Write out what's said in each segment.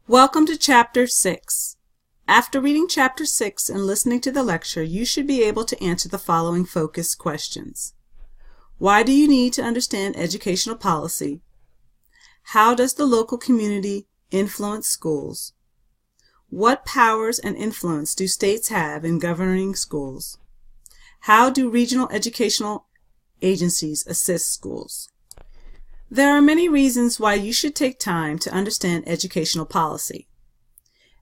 Welcome to Chapter 6. After reading Chapter 6 and listening to the lecture, you should be able to answer the following focus questions. Why do you need to understand educational policy? How does the local community influence schools? What powers and influence do states have in governing schools? How do regional educational agencies assist schools? There are many reasons why you should take time to understand educational policy.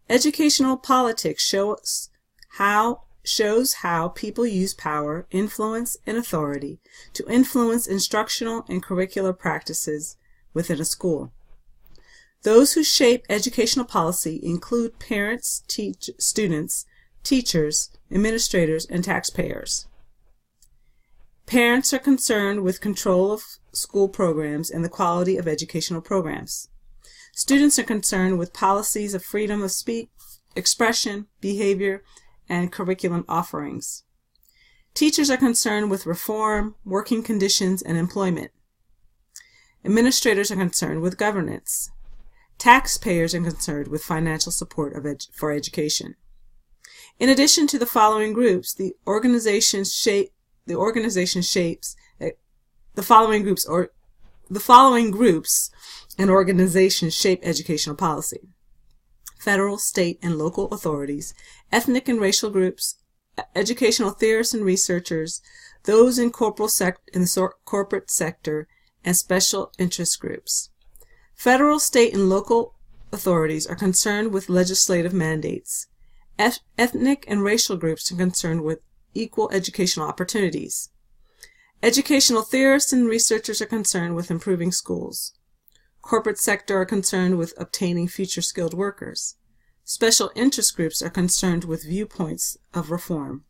Educational politics shows how people use power, influence, and authority to influence instructional and curricular practices within a school. Those who shape educational policy include parents, students, teachers, administrators, and taxpayers. Parents are concerned with control of school programs and the quality of educational programs. Students are concerned with policies of freedom of speech, expression, behavior, and curriculum offerings. Teachers are concerned with reform, working conditions, and employment. Administrators are concerned with governance. Taxpayers are concerned with financial support for education. In addition to the following groups, the following groups and organizations shape educational policy: federal, state, and local authorities, ethnic and racial groups, educational theorists and researchers, those in the corporate sector, and special interest groups. Federal, state, and local authorities are concerned with legislative mandates. Ethnic and racial groups are concerned with equal educational opportunities. Educational theorists and researchers are concerned with improving schools. Corporate sector are concerned with obtaining future skilled workers. Special interest groups are concerned with viewpoints of reform.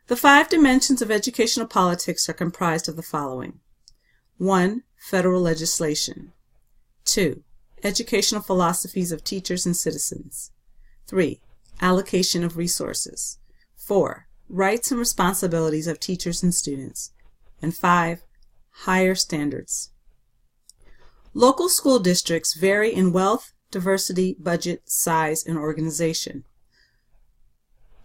The 5 dimensions of educational politics are comprised of the following: 1. Federal legislation. 2. Educational philosophies of teachers and citizens. 3. Allocation of resources. 4. Rights and responsibilities of teachers and students. And 5. Higher standards. Local school districts vary in wealth, diversity, budget, size, and organization.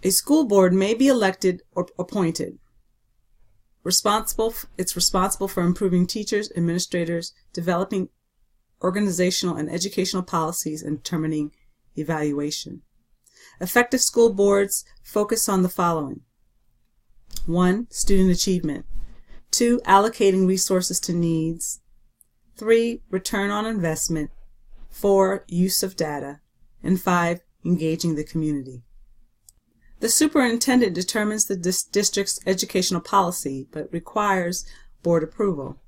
A school board may be elected or appointed. It's responsible for improving teachers, administrators, developing organizational and educational policies, and determining evaluation. Effective school boards focus on the following: 1. Student achievement. 2. Allocating resources to needs. 3. Return on investment. 4. Use of data. And 5. Engaging the community. The superintendent determines the district's educational policy, but requires board approval.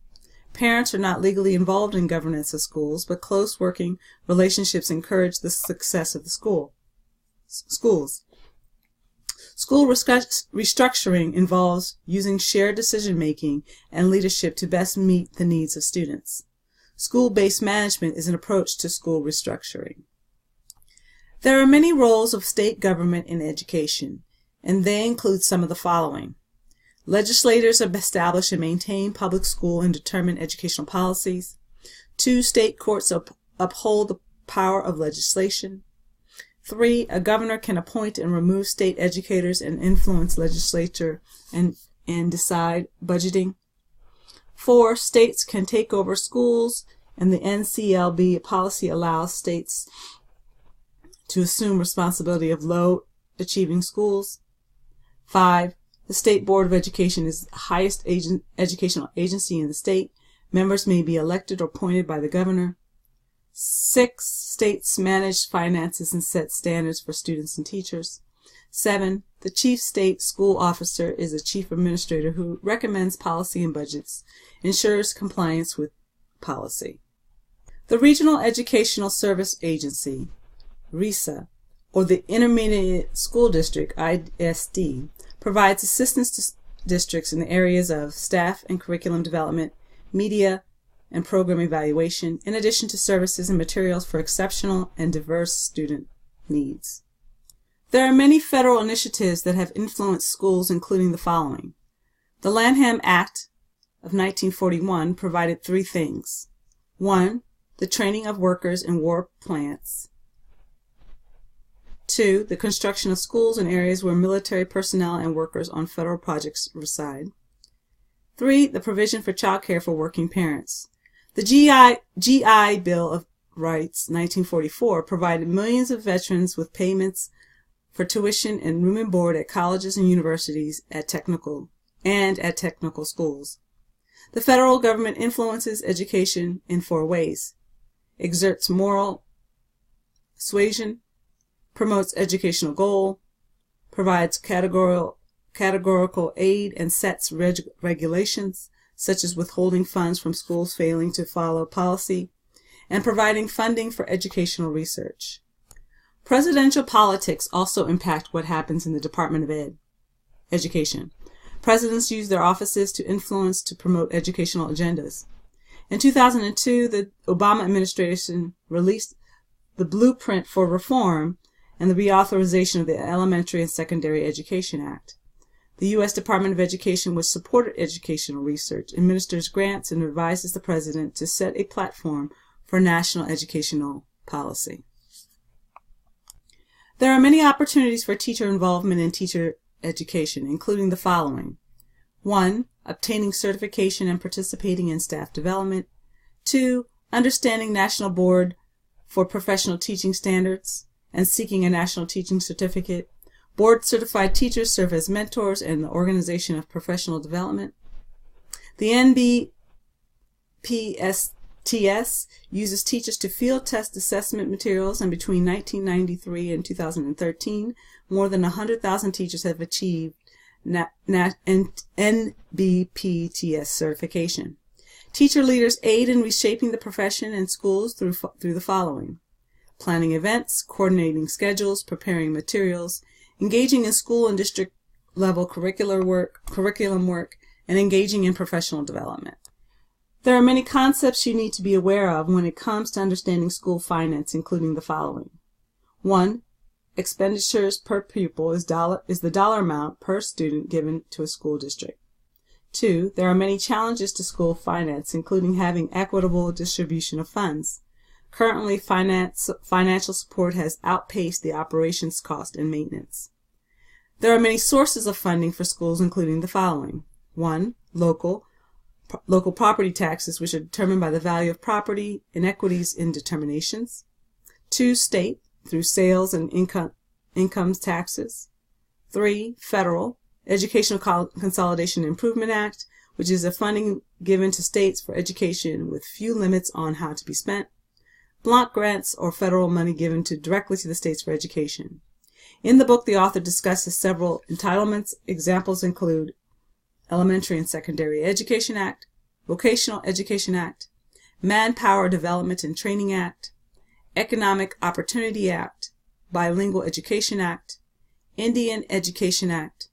Parents are not legally involved in governance of schools, but close working relationships encourage the success of the schools. School restructuring involves using shared decision-making and leadership to best meet the needs of students. School-based management is an approach to school restructuring. There are many roles of state government in education, and they include some of the following: legislators establish and maintain public school and determine educational policies. 2. State courts uphold the power of legislation. 3. A governor can appoint and remove state educators and influence legislature and decide budgeting. 4. States can take over schools, and the NCLB policy allows states to assume responsibility of low-achieving schools. 5. The State Board of Education is the highest educational agency in the state. Members may be elected or appointed by the governor. 6. States manage finances and set standards for students and teachers. 7. The chief state school officer is a chief administrator who recommends policy and budgets, ensures compliance with policy. The Regional Educational Service Agency, RESA, or the Intermediate School District, ISD, provides assistance to districts in the areas of staff and curriculum development, media, and program evaluation, in addition to services and materials for exceptional and diverse student needs. There are many federal initiatives that have influenced schools, including the following. The Lanham Act of 1941 provided 3 things. 1. the training of workers in war plants. 2. The construction of schools in areas where military personnel and workers on federal projects reside. 3. The provision for child care for working parents. The GI Bill of Rights, 1944, provided millions of veterans with payments for tuition and room and board at colleges and universities at technical schools. The federal government influences education in 4 ways: exerts moral suasion, promotes educational goal, provides categorical aid, and sets regulations, such as withholding funds from schools failing to follow policy, and providing funding for educational research. Presidential politics also impact what happens in the Department of Education. Presidents use their offices to influence to promote educational agendas. In 2002, the Obama administration released the Blueprint for Reform and the reauthorization of the Elementary and Secondary Education Act. The U.S. Department of Education, which supported educational research, administers grants and advises the president to set a platform for national educational policy. There are many opportunities for teacher involvement in teacher education, including the following: 1. Obtaining certification and participating in staff development. 2. Understanding National Board for Professional Teaching Standards and seeking a National Teaching Certificate. Board-certified teachers serve as mentors in the organization of professional development. The NBPSTS uses teachers to field test assessment materials, and between 1993 and 2013, more than 100,000 teachers have achieved NBPTS certification. Teacher leaders aid in reshaping the profession and schools through the following: planning events, coordinating schedules, preparing materials, engaging in school and district level curriculum work, and engaging in professional development. There are many concepts you need to be aware of when it comes to understanding school finance, including the following. 1. Expenditures per pupil is the dollar amount per student given to a school district. 2. There are many challenges to school finance, including having equitable distribution of funds. Currently, financial support has outpaced the operations cost and maintenance. There are many sources of funding for schools, including the following. 1. Local property taxes, which are determined by the value of property, inequities in determinations. 2. State, through sales and income taxes. 3. Federal, Educational Consolidation Improvement Act, which is a funding given to states for education with few limits on how to be spent. Block grants, or federal money given directly to the states for education. In the book, the author discusses several entitlements. Examples include Elementary and Secondary Education Act, Vocational Education Act, Manpower Development and Training Act, Economic Opportunity Act, Bilingual Education Act, Indian Education Act,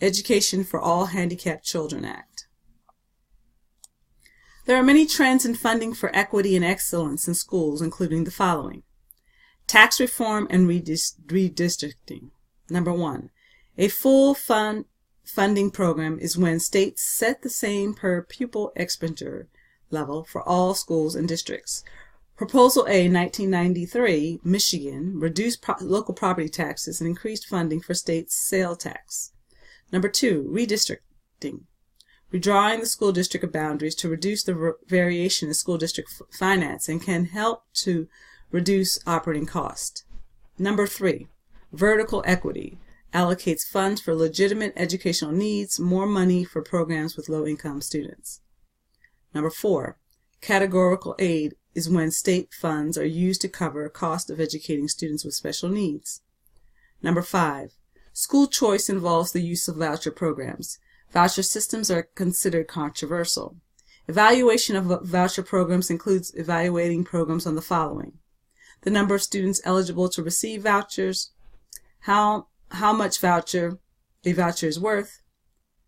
Education for All Handicapped Children Act. There are many trends in funding for equity and excellence in schools, including the following. Tax reform and redistricting. Number 1. A full funding program is when states set the same per pupil expenditure level for all schools and districts. Proposal A, 1993, Michigan, reduced local property taxes and increased funding for state sales tax. Number 2, redistricting. Redrawing the school district boundaries to reduce the variation in school district finance and can help to reduce operating cost. Number 3, vertical equity. Allocates funds for legitimate educational needs, more money for programs with low-income students. Number 4, categorical aid is when state funds are used to cover cost of educating students with special needs. Number 5, school choice involves the use of voucher programs. Voucher systems are considered controversial. Evaluation of voucher programs includes evaluating programs on the following: the number of students eligible to receive vouchers, how much a voucher is worth,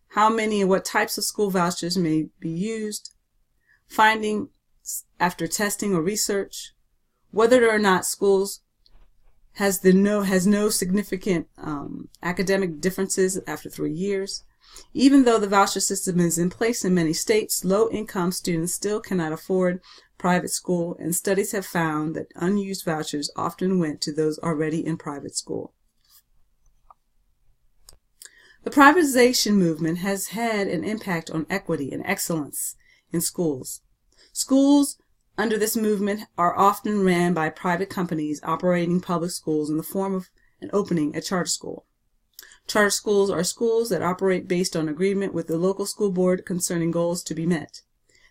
how many and what types of school vouchers may be used, findings after testing or research, whether or not schools has no significant academic differences after 3 years. Even though the voucher system is in place in many states, low-income students still cannot afford private school, and studies have found that unused vouchers often went to those already in private school. The privatization movement has had an impact on equity and excellence in schools. Schools under this movement are often ran by private companies operating public schools in the form of an opening a charter school. Charter schools are schools that operate based on agreement with the local school board concerning goals to be met.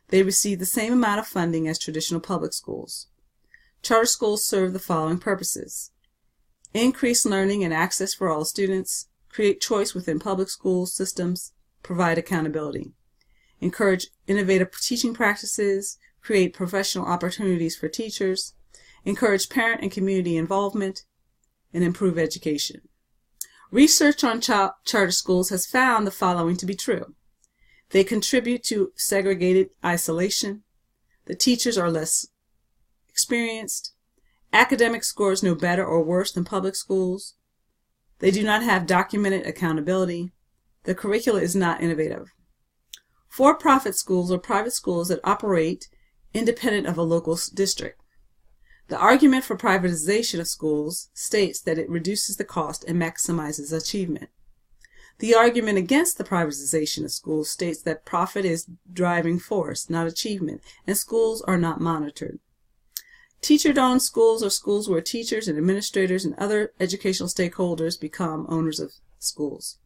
They receive the same amount of funding as traditional public schools. Charter schools serve the following purposes: increase learning and access for all students, create choice within public school systems, provide accountability, encourage innovative teaching practices, create professional opportunities for teachers, encourage parent and community involvement, and improve education. Research on charter schools has found the following to be true. They contribute to segregated isolation. The teachers are less experienced. Academic scores no better or worse than public schools. They do not have documented accountability. The curricula is not innovative. For-profit schools are private schools that operate independent of a local district. The argument for privatization of schools states that it reduces the cost and maximizes achievement. The argument against the privatization of schools states that profit is driving force, not achievement, and schools are not monitored. Teacher-owned schools are schools where teachers and administrators and other educational stakeholders become owners of schools.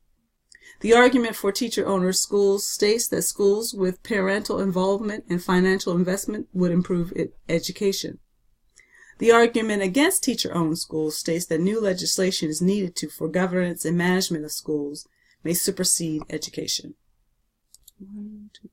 The argument for teacher-owned schools states that schools with parental involvement and financial investment would improve education. The argument against teacher-owned schools states that new legislation is needed for governance and management of schools may supersede education. 1, 2.